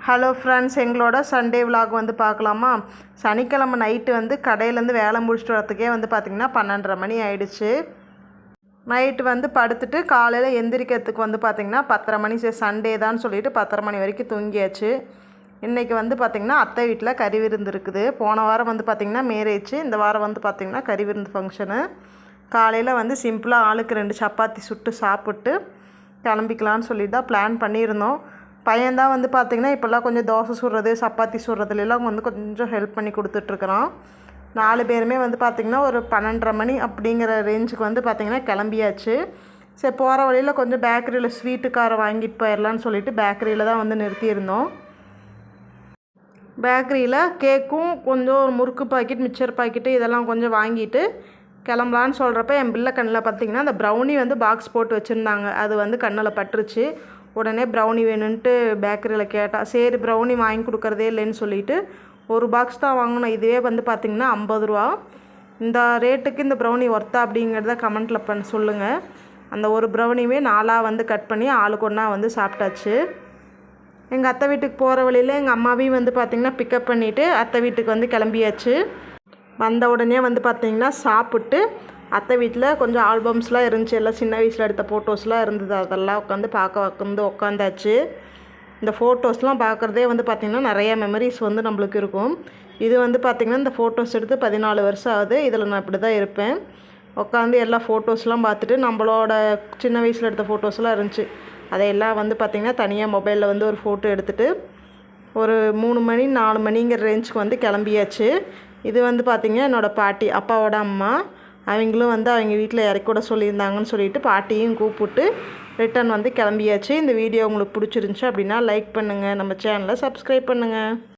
Hello friends, எங்களோட Sunday vlog வந்து பார்க்கலாமா? சனிக்கிழமை நைட்டு வந்து கடையிலேருந்து வேலை முடிச்சுட்டு வரத்துக்கே வந்து பார்த்திங்கன்னா 12:30 மணி ஆயிடுச்சு. நைட்டு வந்து படுத்துட்டு காலையில் எந்திரிக்கிறதுக்கு வந்து பார்த்திங்கன்னா 10:30 மணி. சரி சண்டே தான் சொல்லிட்டு 10:30 மணி வரைக்கும் தூங்கியாச்சு. இன்றைக்கி வந்து பார்த்திங்கன்னா அத்தை வீட்டில் கறி விருந்து இருக்குது. போன வாரம் வந்து பார்த்திங்கன்னா மேரேஜ், இந்த வாரம் வந்து பார்த்திங்கன்னா கறி விருந்து ஃபங்க்ஷனு. காலையில் வந்து சிம்பிளாக ஆளுக்கு 2 சப்பாத்தி சுட்டு சாப்பிட்டு கிளம்பிக்கலான்னு சொல்லி தான் பிளான் பண்ணியிருந்தோம். பையன்தான் வந்து பார்த்திங்கன்னா இப்போல்லாம் கொஞ்சம் தோசை சுடுறது, சப்பாத்தி சுடுறதுலாம் வந்து கொஞ்சம் ஹெல்ப் பண்ணி கொடுத்துட்ருக்குறான். 4 பேருமே வந்து பார்த்திங்கன்னா ஒரு 12:30 மணி அப்படிங்கிற ரேஞ்சுக்கு வந்து பார்த்திங்கன்னா கிளம்பியாச்சு. சரி போகிற வழியில் கொஞ்சம் பேக்கரியில் ஸ்வீட்டு காரை வாங்கிட்டு போயிடலான்னு சொல்லிட்டு பேக்கரியில் தான் வந்து நிறுத்தியிருந்தோம். பேக்கரியில் கேக்கும் கொஞ்சம் முறுக்கு பாக்கெட், மிக்சர் பாக்கெட்டு இதெல்லாம் கொஞ்சம் வாங்கிட்டு கிளம்பலான்னு சொல்கிறப்ப என் பிள்ளை கண்ணில் பார்த்திங்கன்னா அந்த ப்ரௌனி வந்து பாக்ஸ் போட்டு வச்சுருந்தாங்க. அது வந்து கண்ணில் பட்டுருச்சு. உடனே ப்ரௌனி வேணும்ன்ட்டு பேக்கரியில் கேட்டால், சரி ப்ரௌனி வாங்கி கொடுக்குறதே இல்லைன்னு சொல்லிவிட்டு ஒரு பாக்ஸ் தான் வாங்கினோம். இதுவே வந்து பார்த்திங்கன்னா 50 ரூபா. இந்த ரேட்டுக்கு இந்த ப்ரௌனி ஒர்த்தா அப்படிங்கிறத கமெண்ட்டில் சொல்லுங்கள். அந்த ஒரு ப்ரௌனியுமே 4 வந்து கட் பண்ணி ஆளுக்கு ஒன்றா வந்து சாப்பிட்டாச்சு. எங்கள் அத்தை வீட்டுக்கு போகிற வழியில் எங்கள் அம்மாவையும் வந்து பார்த்திங்கன்னா பிக்கப் பண்ணிவிட்டு அத்தை வீட்டுக்கு வந்து கிளம்பியாச்சு. வந்த உடனே வந்து பார்த்திங்கன்னா சாப்பிட்டு அத்தை வீட்டில் கொஞ்சம் ஆல்பம்ஸ்லாம் இருந்துச்சு. எல்லாம் சின்ன வயசில் எடுத்த ஃபோட்டோஸ்லாம் இருந்தது. அதெல்லாம் உட்காந்தாச்சு. இந்த ஃபோட்டோஸ்லாம் பார்க்குறதே வந்து பார்த்திங்கன்னா நிறையா மெமரிஸ் வந்து நம்மளுக்கு இருக்கும். இது வந்து பார்த்திங்கன்னா இந்த ஃபோட்டோஸ் எடுத்து 14 வருஷம் ஆகுது. இதில் நான் இப்படி தான் இருப்பேன். உட்காந்து எல்லா ஃபோட்டோஸ்லாம் பார்த்துட்டு நம்மளோட சின்ன வயசில் எடுத்த ஃபோட்டோஸ்லாம் இருந்துச்சு. அதையெல்லாம் வந்து பார்த்திங்கன்னா தனியாக மொபைலில் வந்து ஒரு ஃபோட்டோ எடுத்துகிட்டு ஒரு 3 மணி 4 மணிங்கிற ரேஞ்சுக்கு வந்து கிளம்பியாச்சு. இது வந்து பார்த்திங்கன்னா என்னோடய பாட்டி, அப்பாவோட அம்மா. அவங்களும் வந்து அவங்க வீட்டில் இறக்கி விட சொல்லியிருந்தாங்கன்னு சொல்லிட்டு பாட்டியும் கூப்பிட்டு ரிட்டன் வந்து கிளம்பியாச்சு. இந்த வீடியோ உங்களுக்கு பிடிச்சிருந்துச்சி அப்படின்னா லைக் பண்ணுங்கள், நம்ம சேனலை சப்ஸ்கிரைப் பண்ணுங்கள்.